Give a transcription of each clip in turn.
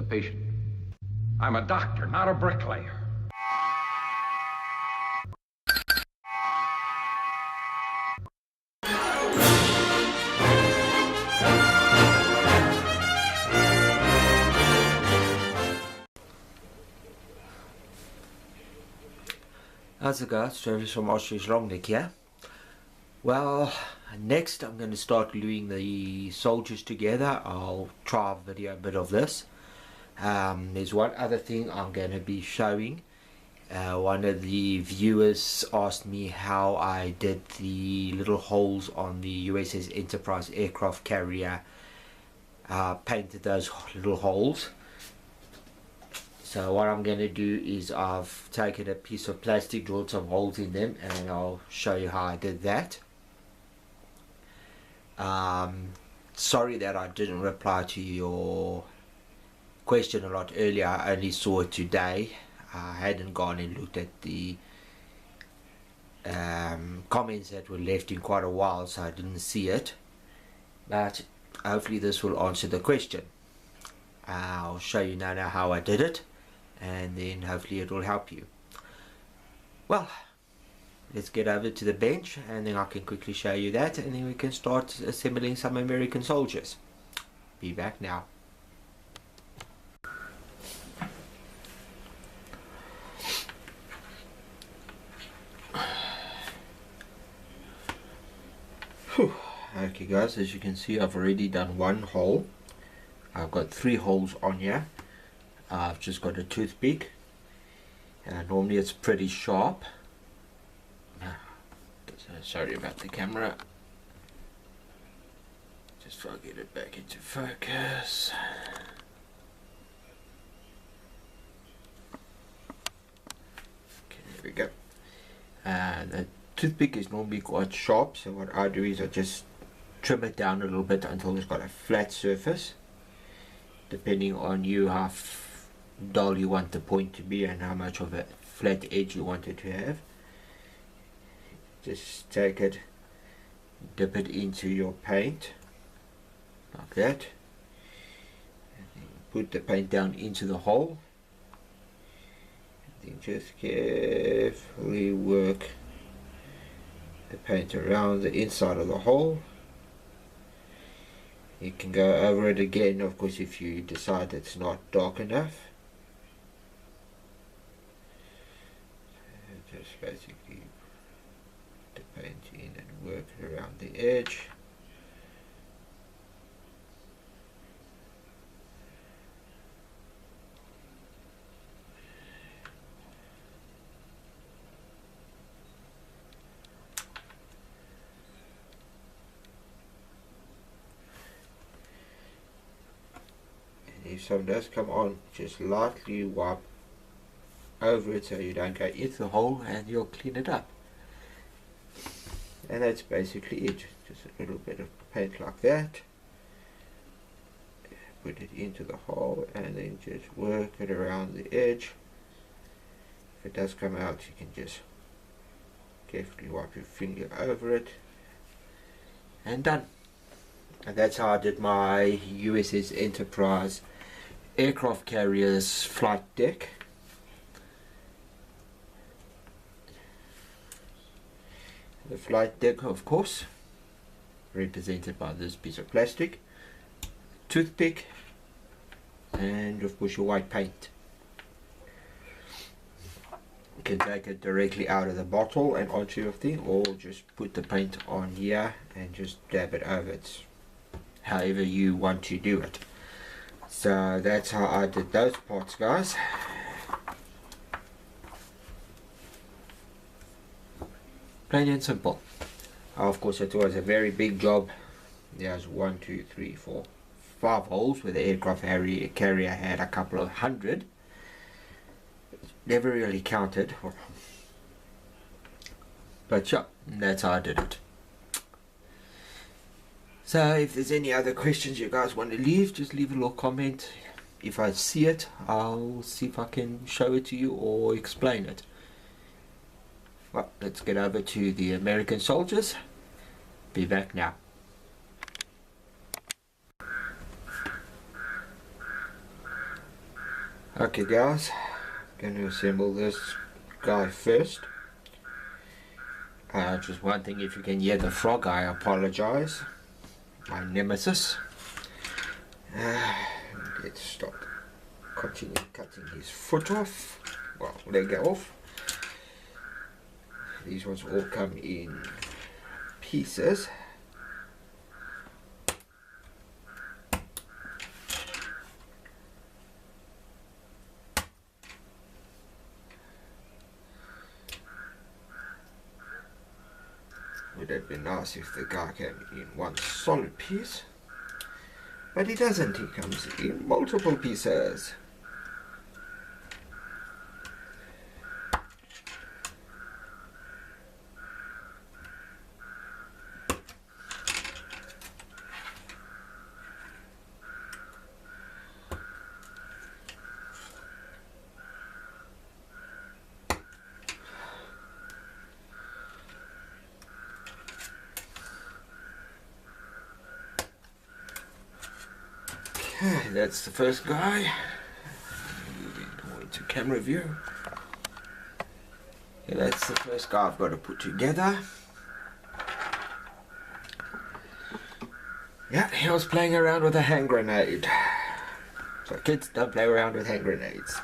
patient. I'm a doctor, not a bricklayer. How's it guys? Travis from Ostrich Longneck here. Well, next I'm going to start gluing the soldiers together. I'll try a video a bit of this. There's one other thing I'm going to be showing. One of the viewers asked me how I did the little holes on the USS Enterprise aircraft carrier. Painted those little holes. So what I'm going to do is I've taken a piece of plastic, drilled some holes in them, and I'll show you how I did that. Sorry that I didn't reply to your question a lot earlier. I only saw it today. I hadn't gone and looked at the comments that were left in quite a while, so I didn't see it. But hopefully this will answer the question. I'll show you now how I did it, and then hopefully it will help you. Well, let's get over to the bench, and then I can quickly show you that, and then we can start assembling some American soldiers. Be back now. Okay guys, as you can see, I've already done one hole. I've got 3 holes on here. I've just got a toothpick. Normally it's pretty sharp. Sorry about the camera. Just try to get it back into focus. Okay, there we go. The toothpick is normally quite sharp, so what I do is I just trim it down a little bit until it's got a flat surface, depending on you how dull you want the point to be and how much of a flat edge you want it to have. Just take it, dip it into your paint like that, and then put the paint down into the hole, and then just carefully work the paint around the inside of the hole. You can go over it again, of course, if you decide it's not dark enough. Just basically put the paint in and work it around the edge. If some does come on, just lightly wipe over it so you don't go into the hole, and you'll clean it up. And that's basically it. Just a little bit of paint like that. Put it into the hole and then just work it around the edge. If it does come out, you can just carefully wipe your finger over it, and done. And that's how I did my USS Enterprise aircraft carrier's flight deck. The flight deck, of course, represented by this piece of plastic, toothpick, and of course your white paint. You can take it directly out of the bottle and onto your thing, or just put the paint on here and just dab it over it, however you want to do it. So that's how I did those parts, guys. Plain and simple. Of course, it was a very big job. There's 1, 2, 3, 4, 5 holes, where the aircraft carrier had a couple of hundred. Never really counted. But yeah, that's how I did it. So if there's any other questions you guys want to leave, just leave a little comment. If I see it, I'll see if I can show it to you or explain it. Well, let's get over to the American soldiers. Be back now. Okay guys, I'm going to assemble this guy first. Just one thing, if you can hear the frog, I apologize. My nemesis. Let's start. Continue cutting his foot off. Well, leg off. These ones all come in pieces. Would have been nice if the guy came in one solid piece, but he doesn't. He comes in multiple pieces. Okay, that's the first guy. Moving into camera view. Okay, that's the first guy I've got to put together. Yeah, he was playing around with a hand grenade. So kids, don't play around with hand grenades.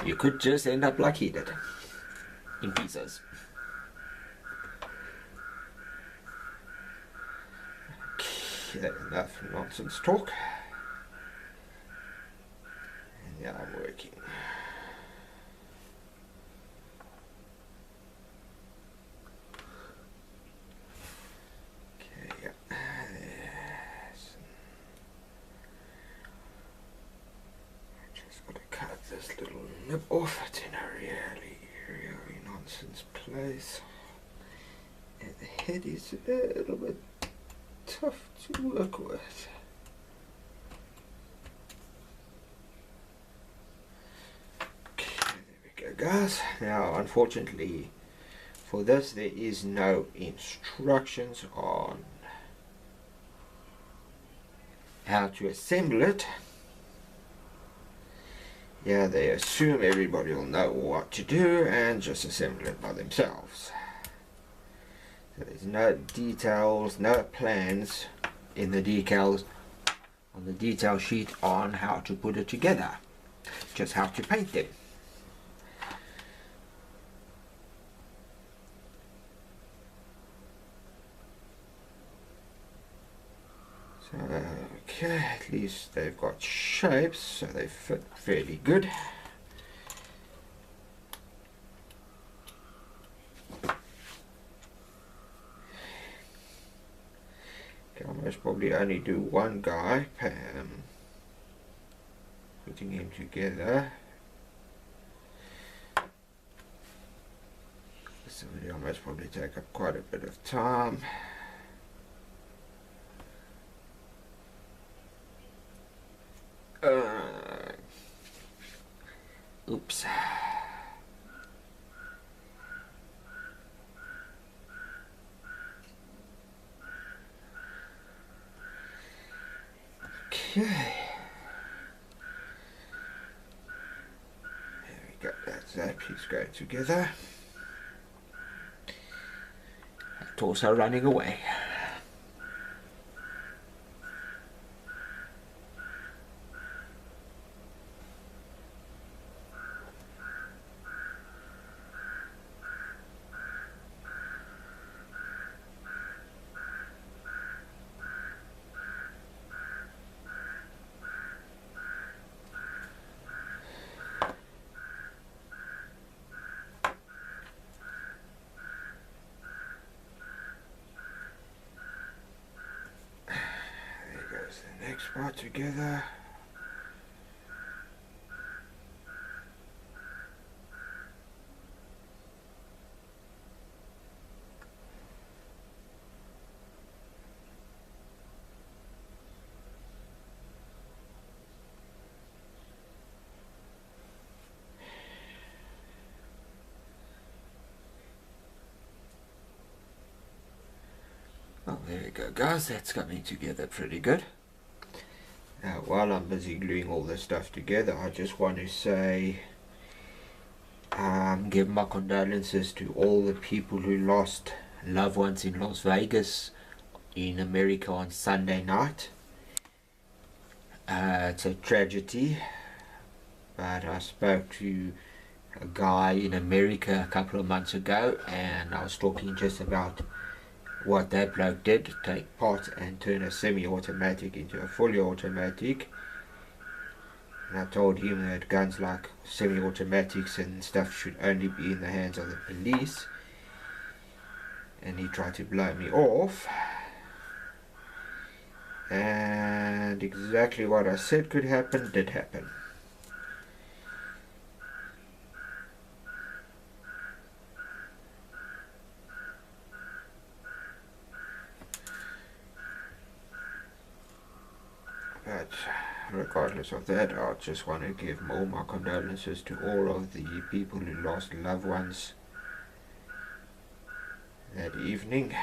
You could just end up like he did. In pieces. Okay, enough nonsense talk. And now I'm working. Okay, yeah. Yes. Just got to cut this little nib off. It's in a really nonsense place. And the head is a little bit tough to work with. Okay, there we go guys. Now unfortunately for this there is no instructions on how to assemble it. Yeah, they assume everybody will know what to do and just assemble it by themselves. So there's no details, no plans in the decals on the detail sheet on how to put it together, just how to paint them. So, okay, at least they've got shapes, so they fit fairly good. I'll most probably only do one guy, putting him together. This video will most probably take up quite a bit of time. Oops. Okay. There we go. That's that piece going together. Torso running away. The next part together. Oh, there we go guys, that's coming together pretty good. While I'm busy gluing all this stuff together, I just want to say, give my condolences to all the people who lost loved ones in Las Vegas in America on Sunday night. It's a tragedy, but I spoke to a guy in America a couple of months ago, and I was talking just about what that bloke did, take part and turn a semi-automatic into a fully automatic. And I told him that guns like semi-automatics and stuff should only be in the hands of the police, and he tried to blow me off. And exactly what I said could happen did happen. But regardless of that, I just want to give all my condolences to all of the people who lost loved ones that evening.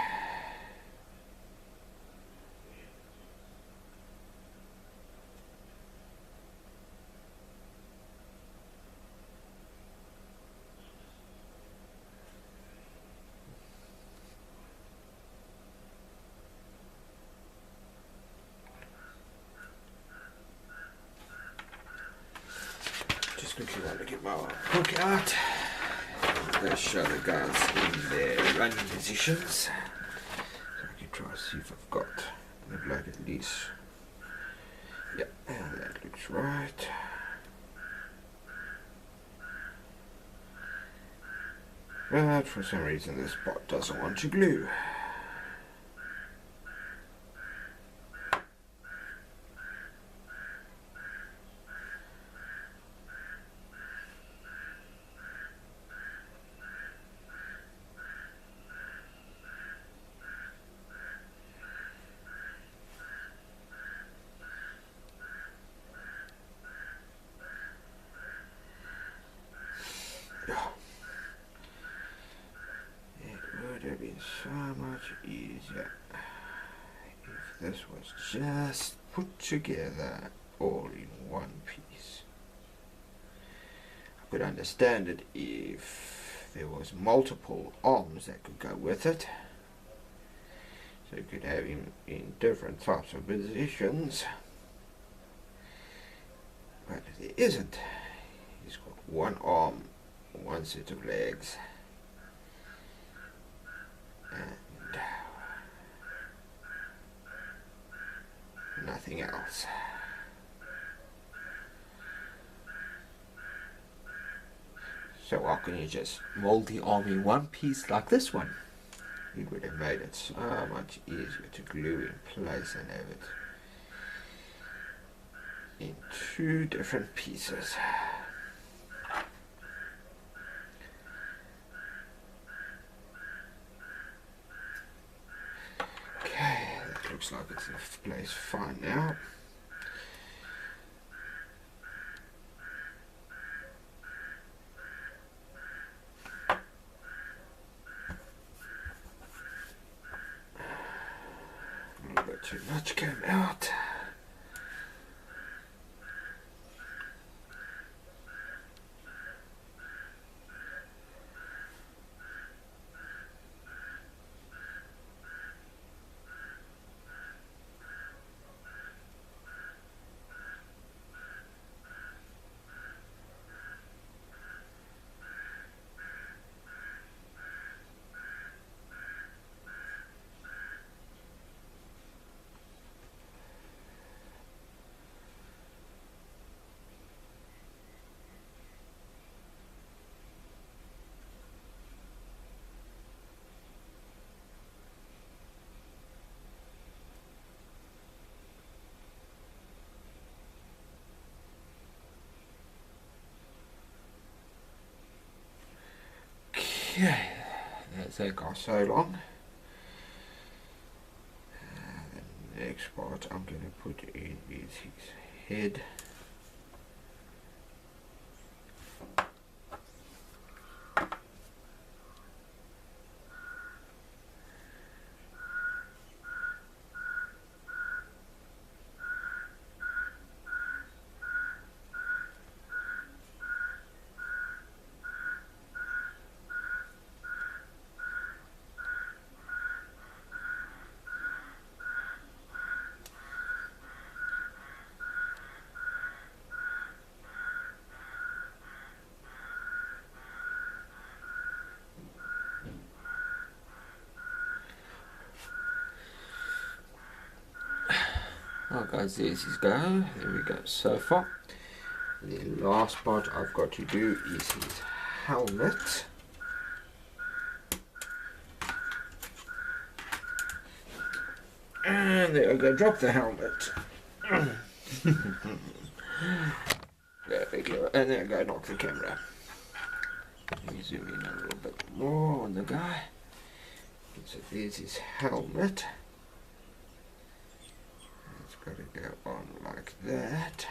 Just quickly want to get my book out. Let's show the guys in their running positions. So I can try to see if I've got the blood at least. Yeah, that looks right. But for some reason this pot doesn't want to glue. It would have been so much easier if this was just put together all in one piece. I could understand it if there was multiple arms that could go with it, so you could have him in different types of positions, but there isn't. He's got one arm, one set of legs, and nothing else. So why couldn't you just mold the arm in one piece like this one? It would have made it so much easier to glue in place and have it in two different pieces. Okay, that looks like it's in place fine now. A little bit too much came out. Okay, that's that got so long. The next part I'm going to put in is his head. Oh guys, there's his go. There we go, so far. The last part I've got to do is his helmet. And there we go, drop the helmet. There we go, and there we go, knock the camera. Let me zoom in a little bit more on the guy. So there's his helmet. It's got to go on like that.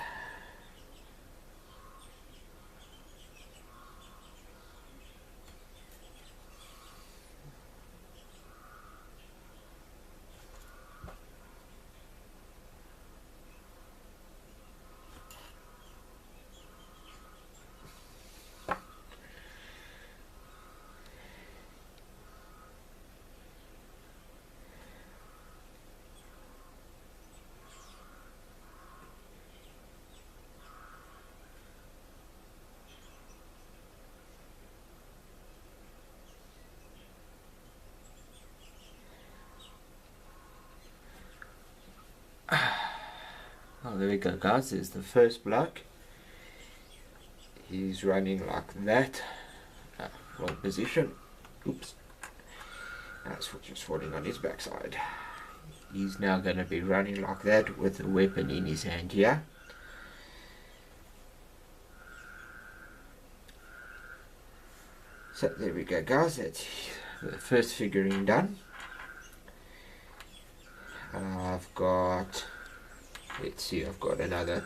Oh, there we go guys, there's the first bloke. He's running like that. Wrong position. Oops. That's just falling on his backside. He's now going to be running like that with a weapon in his hand here. So there we go guys, that's the first figurine done. I've got, let's see, I've got another.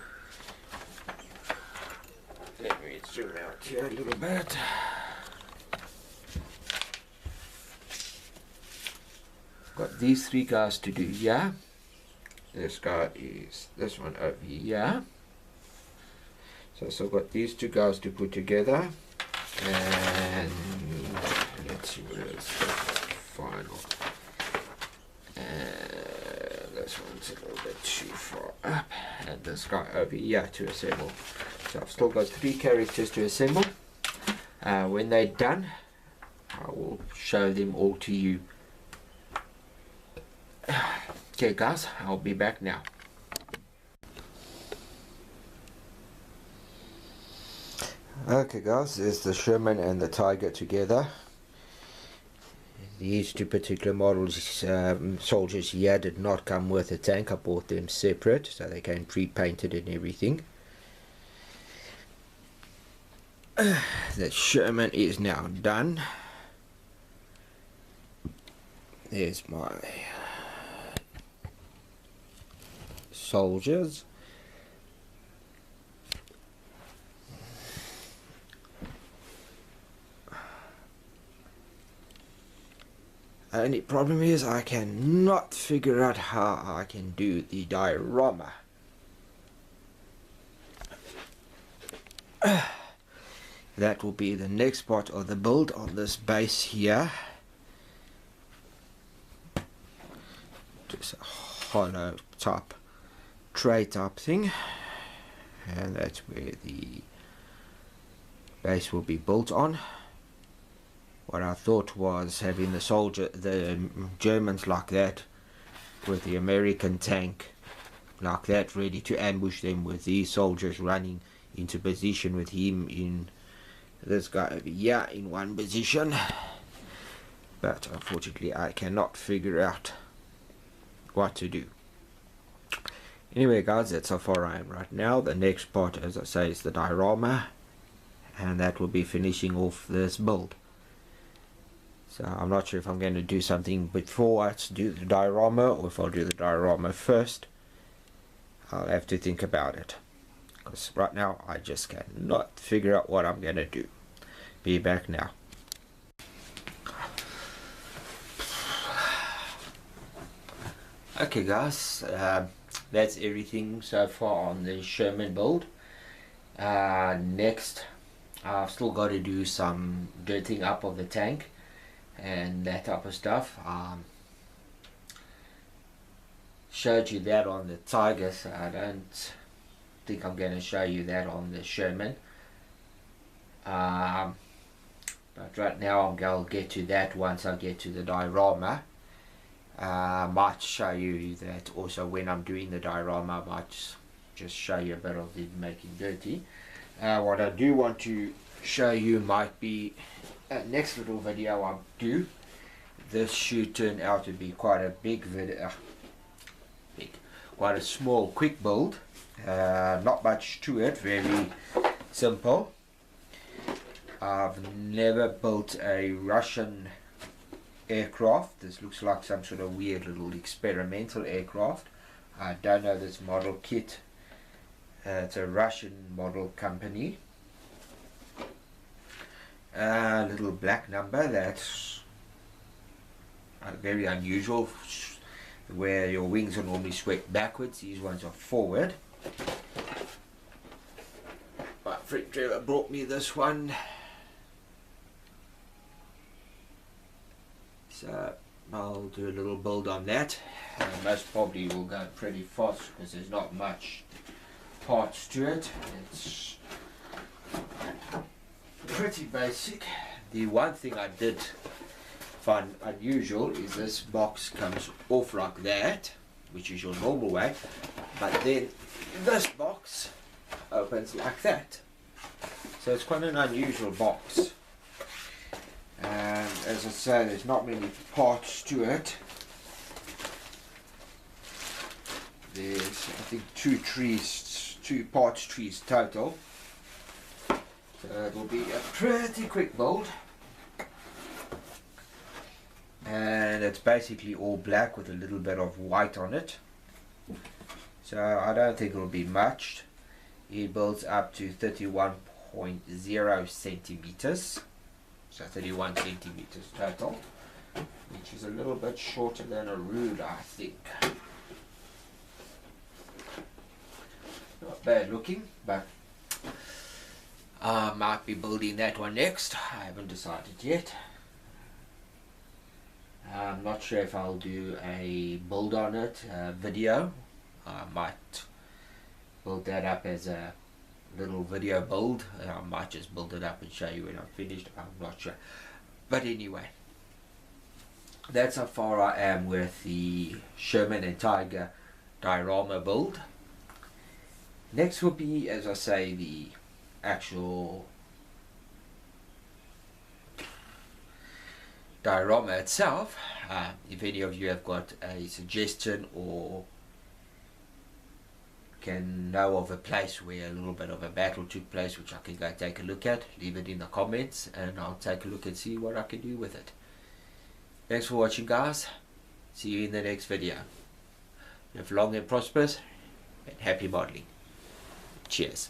Let me zoom out here a little bit. Got these three guys to do here. This guy is this one over here. So I've got these two guys to put together. And let's see what else. Final. This one's a little bit too far up, and this guy over here to assemble. So I've still got three characters to assemble. When they're done, I will show them all to you. Okay guys, I'll be back now. Okay guys, there's the Sherman and the Tiger together. These two particular models, soldiers here, did not come with a tank. I bought them separate, so they came pre-painted and everything. The Sherman is now done. There's my soldiers. Only problem is I cannot figure out how I can do the diorama. That will be the next part of the build on this base here. Just a hollow top tray type thing, and that's where the base will be built on. What I thought was having the Germans like that, with the American tank like that, ready to ambush them, with these soldiers running into position with him in this guy over here in one position. But unfortunately I cannot figure out what to do. Anyway guys, that's how far I am right now. The next part, as I say, is the diorama, and that will be finishing off this build. So I'm not sure if I'm going to do something before I do the diorama, or if I'll do the diorama first. I'll have to think about it, because right now I just cannot figure out what I'm going to do. Be back now. Okay guys, that's everything so far on the Sherman build. Next, I've still got to do some dirtying up of the tank and that type of stuff. Showed you that on the Tiger, so I don't think I'm going to show you that on the Sherman. But right now I'll get to that once I get to the diorama. Might show you that also when I'm doing the diorama. I might just show you a bit of the making dirty. What I do want to show you might be next little video I do. This should turn out to be quite a big video, quite a small quick build, not much to it, very simple. I've never built a Russian aircraft. This looks like some sort of weird little experimental aircraft. I don't know this model kit. It's a Russian model company. Little black number, that's very unusual, where your wings are normally swept backwards. These ones are forward. My friend Trevor brought me this one, so I'll do a little build on that. Most probably will go pretty fast because there's not much parts to it. It's pretty basic. The one thing I did find unusual is this box comes off like that, which is your normal way, but then this box opens like that. So it's quite an unusual box, and as I say, there's not many parts to it. There's, I think, two parts trees total. So it will be a pretty quick build, and it's basically all black with a little bit of white on it, so I don't think it will be much. It builds up to 31.0 centimeters, so 31 centimeters total, which is a little bit shorter than a ruler, I think. Not bad looking, but I might be building that one next. I haven't decided yet. I'm not sure if I'll do a build on it, video. I might build that up as a little video build. I might just build it up and show you when I'm finished. I'm not sure. But anyway, that's how far I am with the Sherman and Tiger diorama build. Next will be, as I say, the actual diorama itself. If any of you have got a suggestion or can know of a place where a little bit of a battle took place which I can go take a look at, leave it in the comments and I'll take a look and see what I can do with it. Thanks for watching, guys. See you in the next video. Live long and prosperous and happy modeling. Cheers.